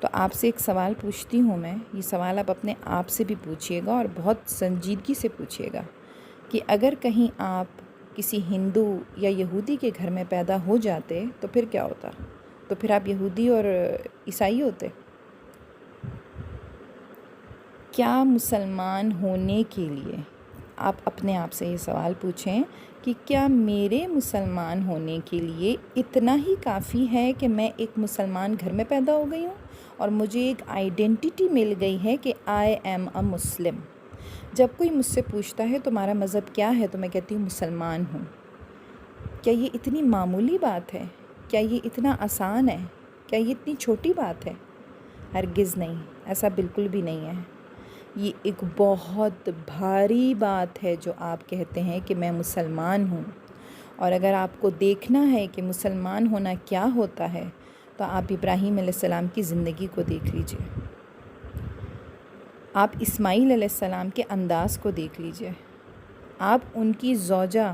تو آپ سے ایک سوال پوچھتی ہوں میں، یہ سوال آپ اپنے آپ سے بھی پوچھیے گا اور بہت سنجیدگی سے پوچھیے گا کہ اگر کہیں آپ کسی ہندو یا یہودی کے گھر میں پیدا ہو جاتے تو پھر کیا ہوتا؟ تو پھر آپ یہودی اور عیسائی ہوتے؟ کیا مسلمان ہونے کے لیے آپ اپنے آپ سے یہ سوال پوچھیں کہ کیا میرے مسلمان ہونے کے لیے اتنا ہی کافی ہے کہ میں ایک مسلمان گھر میں پیدا ہو گئی ہوں اور مجھے ایک آئیڈینٹی مل گئی ہے کہ آئی ایم اے مسلم؟ جب کوئی مجھ سے پوچھتا ہے تمہارا مذہب کیا ہے تو میں کہتی ہوں مسلمان ہوں۔ کیا یہ اتنی معمولی بات ہے؟ کیا یہ اتنا آسان ہے؟ کیا یہ اتنی چھوٹی بات ہے؟ ہرگز نہیں، ایسا بالکل بھی نہیں ہے۔ یہ ایک بہت بھاری بات ہے جو آپ کہتے ہیں کہ میں مسلمان ہوں، اور اگر آپ کو دیکھنا ہے کہ مسلمان ہونا کیا ہوتا ہے تو آپ ابراہیم علیہ السلام کی زندگی کو دیکھ لیجئے، آپ اسماعیل علیہ السلام کے انداز کو دیکھ لیجئے، آپ ان کی زوجہ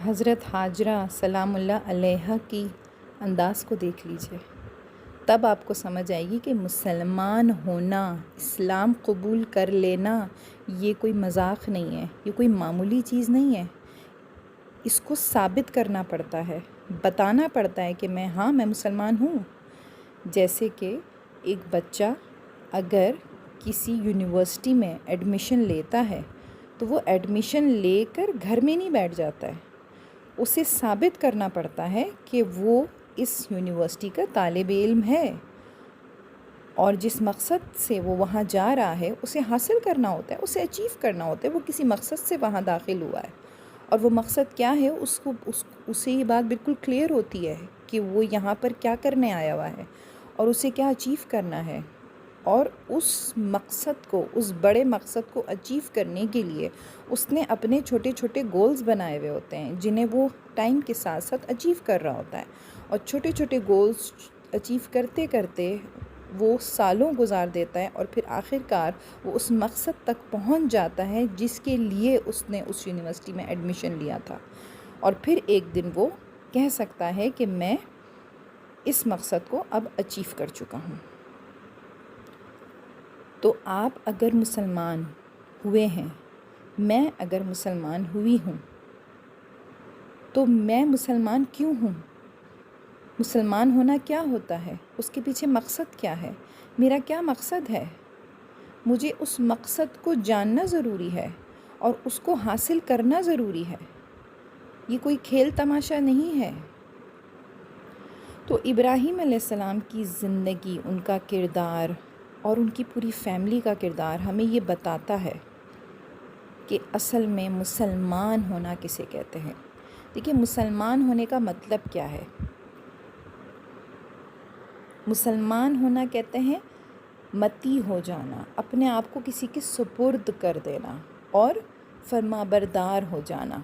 حضرت حاجرہ سلام اللہ علیہا کی انداز کو دیکھ لیجئے، تب آپ کو سمجھ آئے گی کہ مسلمان ہونا، اسلام قبول کر لینا یہ کوئی مذاق نہیں ہے، یہ کوئی معمولی چیز نہیں ہے۔ اس کو ثابت کرنا پڑتا ہے، بتانا پڑتا ہے کہ میں مسلمان ہوں۔ جیسے کہ ایک بچہ اگر کسی یونیورسٹی میں ایڈمیشن لیتا ہے تو وہ ایڈمیشن لے کر گھر میں نہیں بیٹھ جاتا ہے، اسے ثابت کرنا پڑتا ہے کہ وہ اس یونیورسٹی کا طالب علم ہے، اور جس مقصد سے وہ وہاں جا رہا ہے اسے حاصل کرنا ہوتا ہے، اسے اچیو کرنا ہوتا ہے، وہ کسی مقصد سے وہاں داخل ہوا ہے، اور وہ مقصد کیا ہے اسے یہ بات بالکل کلیئر ہوتی ہے کہ وہ یہاں پر کیا کرنے آیا ہوا ہے اور اسے کیا اچیو کرنا ہے، اور اس مقصد کو، اس بڑے مقصد کو اچیو کرنے کے لیے اس نے اپنے چھوٹے چھوٹے گولز بنائے ہوئے ہوتے ہیں جنہیں وہ ٹائم کے ساتھ ساتھ اچیو کر رہا ہوتا ہے، اور چھوٹے چھوٹے گولز اچیو کرتے کرتے وہ سالوں گزار دیتا ہے، اور پھر آخر کار وہ اس مقصد تک پہنچ جاتا ہے جس کے لیے اس نے اس یونیورسٹی میں ایڈمیشن لیا تھا، اور پھر ایک دن وہ کہہ سکتا ہے کہ میں اس مقصد کو اب اچیو کر چکا ہوں۔ تو آپ اگر مسلمان ہوئے ہیں، میں اگر مسلمان ہوئی ہوں، تو میں مسلمان کیوں ہوں؟ مسلمان ہونا کیا ہوتا ہے؟ اس کے پیچھے مقصد کیا ہے؟ میرا کیا مقصد ہے؟ مجھے اس مقصد کو جاننا ضروری ہے اور اس کو حاصل کرنا ضروری ہے، یہ کوئی کھیل تماشا نہیں ہے۔ تو ابراہیم علیہ السلام کی زندگی، ان کا کردار اور ان کی پوری فیملی کا کردار ہمیں یہ بتاتا ہے کہ اصل میں مسلمان ہونا کسے کہتے ہیں۔ دیکھیے، مسلمان ہونے کا مطلب کیا ہے؟ مسلمان ہونا کہتے ہیں متی ہو جانا، اپنے آپ کو کسی کے سپرد کر دینا اور فرمانبردار ہو جانا،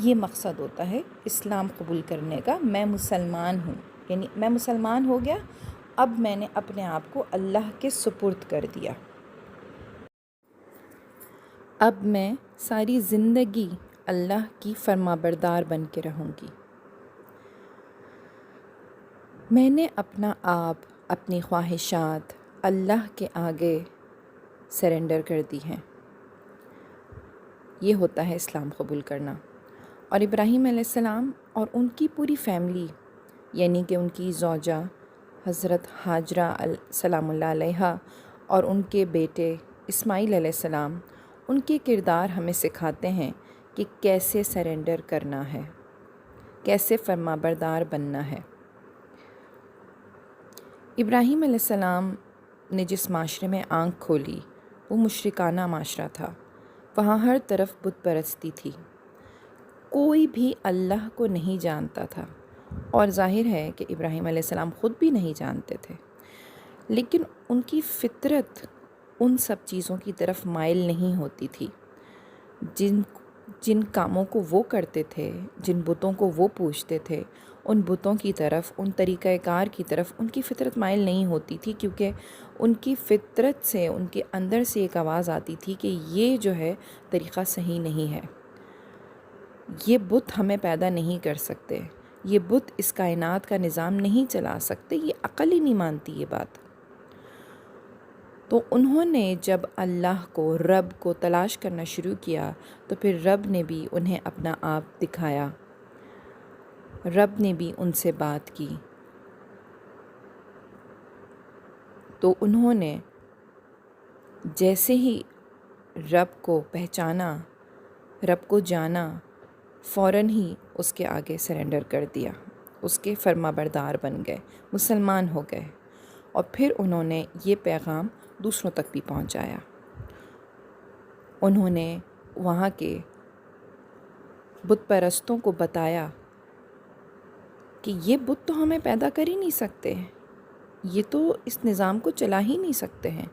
یہ مقصد ہوتا ہے اسلام قبول کرنے کا۔ میں مسلمان ہوں، یعنی میں مسلمان ہو گیا، اب میں نے اپنے آپ کو اللہ کے سپرد کر دیا، اب میں ساری زندگی اللہ کی فرمانبردار بن کے رہوں گی۔ میں نے اپنا آپ، اپنی خواہشات اللہ کے آگے سرنڈر کر دی ہیں، یہ ہوتا ہے اسلام قبول کرنا۔ اور ابراہیم علیہ السلام اور ان کی پوری فیملی، یعنی کہ ان کی زوجہ حضرت حاجرہ سلام اللہ علیہا اور ان کے بیٹے اسماعیل علیہ السلام، ان کے کردار ہمیں سکھاتے ہیں کہ کیسے سرنڈر کرنا ہے، کیسے فرمانبردار بننا ہے۔ ابراہیم علیہ السلام نے جس معاشرے میں آنکھ کھولی وہ مشرکانہ معاشرہ تھا، وہاں ہر طرف بت پرستی تھی، کوئی بھی اللہ کو نہیں جانتا تھا، اور ظاہر ہے کہ ابراہیم علیہ السلام خود بھی نہیں جانتے تھے، لیکن ان کی فطرت ان سب چیزوں کی طرف مائل نہیں ہوتی تھی۔ جن کاموں کو وہ کرتے تھے، جن بتوں کو وہ پوجتے تھے، ان بتوں کی طرف، ان طریقہ کار کی طرف ان کی فطرت مائل نہیں ہوتی تھی، کیونکہ ان کی فطرت سے، ان کے اندر سے ایک آواز آتی تھی کہ یہ جو ہے طریقہ صحیح نہیں ہے، یہ بت ہمیں پیدا نہیں کر سکتے، یہ بت اس کائنات کا نظام نہیں چلا سکتے، یہ عقل ہی نہیں مانتی یہ بات۔ تو انہوں نے جب اللہ کو، رب کو تلاش کرنا شروع کیا تو پھر رب نے بھی انہیں اپنا آپ دکھایا، رب نے بھی ان سے بات کی۔ تو انہوں نے جیسے ہی رب کو پہچانا، رب کو جانا، فوراً ہی اس کے آگے سرنڈر کر دیا، اس کے فرما بردار بن گئے، مسلمان ہو گئے، اور پھر انہوں نے یہ پیغام دوسروں تک بھی پہنچایا۔ انہوں نے وہاں کے بت پرستوں کو بتایا کہ یہ بت تو ہمیں پیدا کر ہی نہیں سکتے، یہ تو اس نظام کو چلا ہی نہیں سکتے ہیں،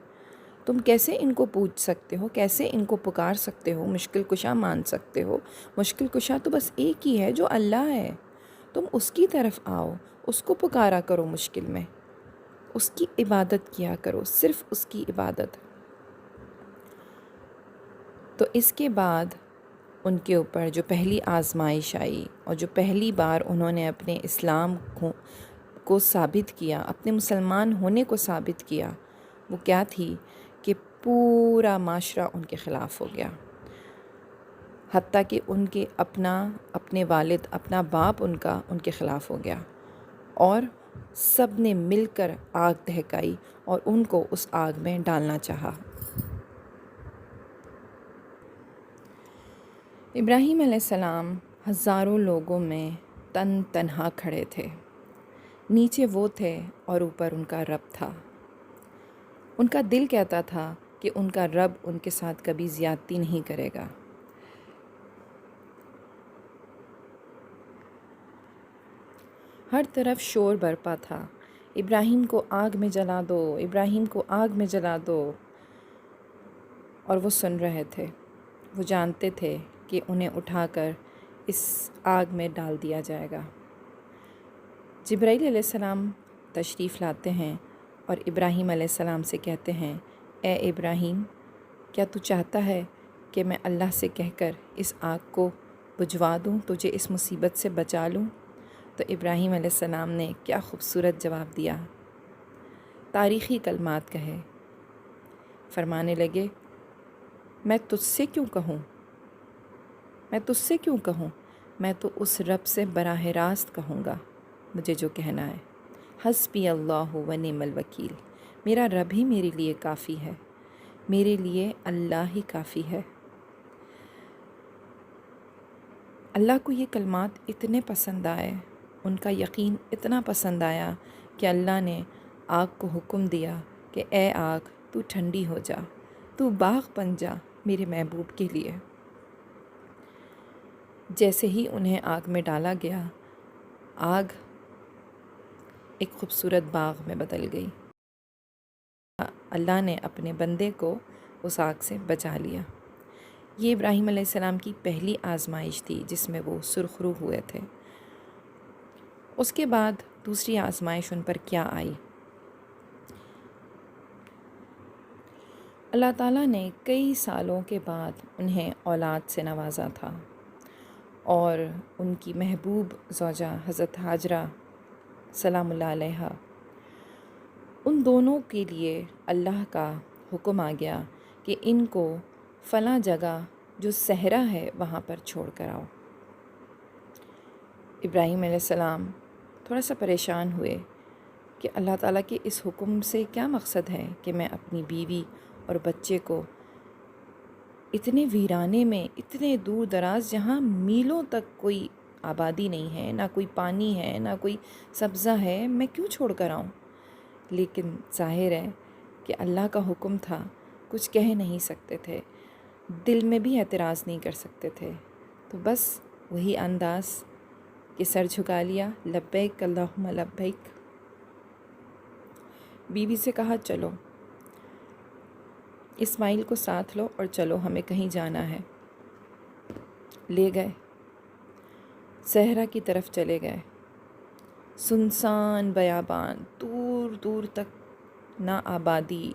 تم کیسے ان کو پوج سکتے ہو، کیسے ان کو پکار سکتے ہو، مشکل کشا مان سکتے ہو؟ مشکل کشا تو بس ایک ہی ہے جو اللہ ہے، تم اس کی طرف آؤ، اس کو پکارا کرو مشکل میں، اس کی عبادت کیا کرو، صرف اس کی عبادت۔ تو اس کے بعد ان کے اوپر جو پہلی آزمائش آئی اور جو پہلی بار انہوں نے اپنے اسلام کو ثابت کیا، اپنے مسلمان ہونے کو ثابت کیا، وہ کیا تھی کہ پورا معاشرہ ان کے خلاف ہو گیا، حتیٰ کہ ان کے اپنے والد، اپنا باپ ان کے خلاف ہو گیا، اور سب نے مل کر آگ دہکائی اور ان کو اس آگ میں ڈالنا چاہا۔ ابراہیم علیہ السلام ہزاروں لوگوں میں تنہا کھڑے تھے، نیچے وہ تھے اور اوپر ان کا رب تھا۔ ان کا دل کہتا تھا کہ ان کا رب ان کے ساتھ کبھی زیادتی نہیں کرے گا۔ ہر طرف شور برپا تھا، ابراہیم کو آگ میں جلا دو، ابراہیم کو آگ میں جلا دو، اور وہ سن رہے تھے، وہ جانتے تھے کہ انہیں اٹھا کر اس آگ میں ڈال دیا جائے گا۔ جبرائیل علیہ السلام تشریف لاتے ہیں اور ابراہیم علیہ السلام سے کہتے ہیں، اے ابراہیم، کیا تو چاہتا ہے کہ میں اللہ سے کہہ کر اس آگ کو بجھوا دوں، تجھے اس مصیبت سے بچا لوں؟ تو ابراہیم علیہ السلام نے کیا خوبصورت جواب دیا، تاریخی کلمات کہے، فرمانے لگے، میں تجھ سے کیوں کہوں، میں تجھ سے کیوں کہوں، میں تو اس رب سے براہ راست کہوں گا مجھے جو کہنا ہے۔ حسبی اللہ و نعم الوکیل، میرا رب ہی میرے لیے کافی ہے، میرے لیے اللہ ہی کافی ہے۔ اللہ کو یہ کلمات اتنے پسند آئے، ان کا یقین اتنا پسند آیا کہ اللہ نے آگ کو حکم دیا کہ اے آگ، تو ٹھنڈی ہو جا، تو باغ بن جا میرے محبوب کے لیے۔ جیسے ہی انہیں آگ میں ڈالا گیا، آگ ایک خوبصورت باغ میں بدل گئی۔ اللہ نے اپنے بندے کو اس آگ سے بچا لیا۔ یہ ابراہیم علیہ السلام کی پہلی آزمائش تھی جس میں وہ سرخرو ہوئے تھے۔ اس کے بعد دوسری آزمائش ان پر کیا آئی؟ اللہ تعالیٰ نے کئی سالوں کے بعد انہیں اولاد سے نوازا تھا، اور ان کی محبوب زوجہ حضرت ہاجرہ سلام اللہ علیہا، ان دونوں کے لیے اللہ کا حکم آ گیا کہ ان کو فلاں جگہ جو صحرا ہے وہاں پر چھوڑ کر آؤ۔ ابراہیم علیہ السلام تھوڑا سا پریشان ہوئے کہ اللہ تعالیٰ کے اس حکم سے کیا مقصد ہے کہ میں اپنی بیوی اور بچے کو اتنے ویرانے میں، اتنے دور دراز جہاں میلوں تک کوئی آبادی نہیں ہے، نہ کوئی پانی ہے، نہ کوئی سبزہ ہے، میں کیوں چھوڑ کر آؤں؟ لیکن ظاہر ہے کہ اللہ کا حکم تھا، کچھ کہہ نہیں سکتے تھے، دل میں بھی اعتراض نہیں کر سکتے تھے، تو بس وہی انداز کہ سر جھکا لیا، لبیک اللہم لبیک۔ بیوی سے کہا، چلو اسماعیل کو ساتھ لو اور چلو، ہمیں کہیں جانا ہے۔ لے گئے، صحرا کی طرف چلے گئے، سنسان بیابان، دور دور تک نہ آبادی،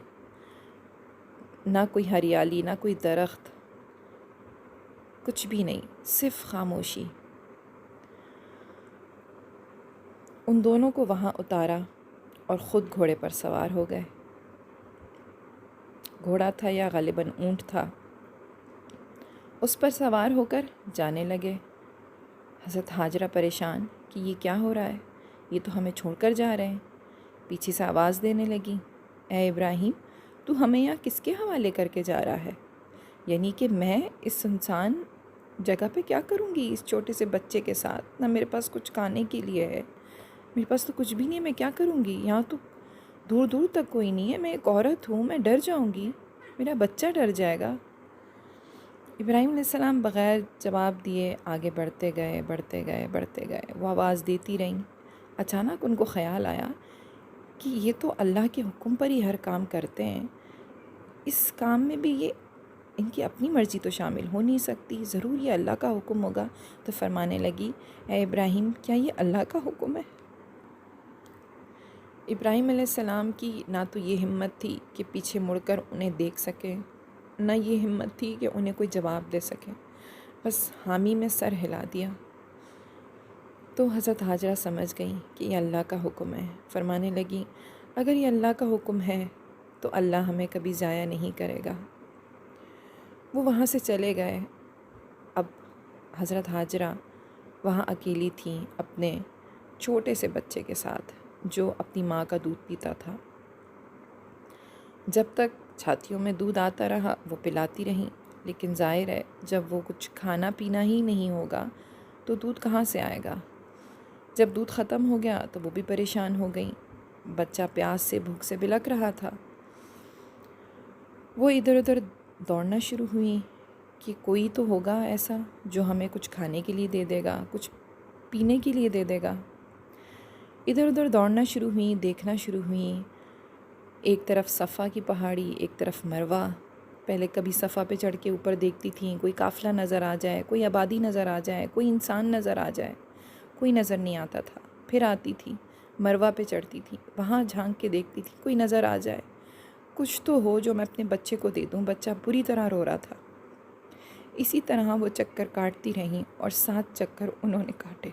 نہ کوئی ہریالی، نہ کوئی درخت، کچھ بھی نہیں، صرف خاموشی۔ ان دونوں کو وہاں اتارا اور خود گھوڑے پر سوار ہو گئے۔ گھوڑا تھا یا غالباً اونٹ تھا، اس پر سوار ہو کر جانے لگے۔ حضرت ہاجرہ پریشان کہ یہ کیا ہو رہا ہے، یہ تو ہمیں چھوڑ کر جا رہے ہیں۔ پیچھے سے آواز دینے لگی، اے ابراہیم، تو ہمیں یہاں کس کے حوالے کر کے جا رہا ہے؟ یعنی کہ میں اس سنسان جگہ پہ کیا کروں گی اس چھوٹے سے بچے کے ساتھ؟ نہ میرے پاس کچھ کھانے کے لیے ہے، میرے پاس تو کچھ بھی نہیں ہے، میں کیا کروں گی؟ یہاں تو دور دور تک کوئی نہیں ہے، میں ایک عورت ہوں، میں ڈر جاؤں گی، میرا بچہ ڈر جائے گا۔ ابراہیم علیہ السلام بغیر جواب دیے آگے بڑھتے گئے بڑھتے گئے بڑھتے گئے۔ وہ آواز دیتی رہیں۔ اچانک ان کو خیال آیا کہ یہ تو اللہ کے حکم پر ہی ہر کام کرتے ہیں، اس کام میں بھی یہ ان کی اپنی مرضی تو شامل ہو نہیں سکتی، ضرور یہ اللہ کا حکم ہوگا۔ تو فرمانے لگی، اے ابراہیم، کیا یہ اللہ کا حکم ہے؟ ابراہیم علیہ السلام کی نہ تو یہ ہمت تھی کہ پیچھے مڑ کر انہیں دیکھ سکیں، نہ یہ ہمت تھی کہ انہیں کوئی جواب دے سکیں، بس حامی میں سر ہلا دیا۔ تو حضرت ہاجرہ سمجھ گئیں کہ یہ اللہ کا حکم ہے۔ فرمانے لگیں، اگر یہ اللہ کا حکم ہے تو اللہ ہمیں کبھی ضائع نہیں کرے گا۔ وہ وہاں سے چلے گئے۔ اب حضرت ہاجرہ وہاں اکیلی تھیں اپنے چھوٹے سے بچے کے ساتھ جو اپنی ماں کا دودھ پیتا تھا۔ جب تک چھاتیوں میں دودھ آتا رہا وہ پلاتی رہیں، لیکن ظاہر ہے جب وہ کچھ کھانا پینا ہی نہیں ہوگا تو دودھ کہاں سے آئے گا؟ جب دودھ ختم ہو گیا تو وہ بھی پریشان ہو گئیں۔ بچہ پیاس سے بھوک سے بلک رہا تھا۔ وہ ادھر ادھر دوڑنا شروع ہوئیں کہ کوئی تو ہوگا ایسا جو ہمیں کچھ کھانے کے لیے دے دے گا، کچھ پینے کے لیے دے دے گا۔ ادھر ادھر دوڑنا شروع ہوئیں، دیکھنا شروع ہوئیں۔ ایک طرف صفا کی پہاڑی، ایک طرف مروہ۔ پہلے کبھی صفا پہ چڑھ کے اوپر دیکھتی تھیں، کوئی قافلہ نظر آ جائے، کوئی آبادی نظر آ جائے، کوئی انسان نظر آ جائے، کوئی نظر نہیں آتا تھا۔ پھر آتی تھی مروہ پہ چڑھتی تھی، وہاں جھانک کے دیکھتی تھی کوئی نظر آ جائے، کچھ تو ہو جو میں اپنے بچے کو دے دوں۔ بچہ بری طرح رو رہا تھا۔ اسی طرح وہ چکر کاٹتی رہیں اور 7 چکر انہوں نے کاٹے۔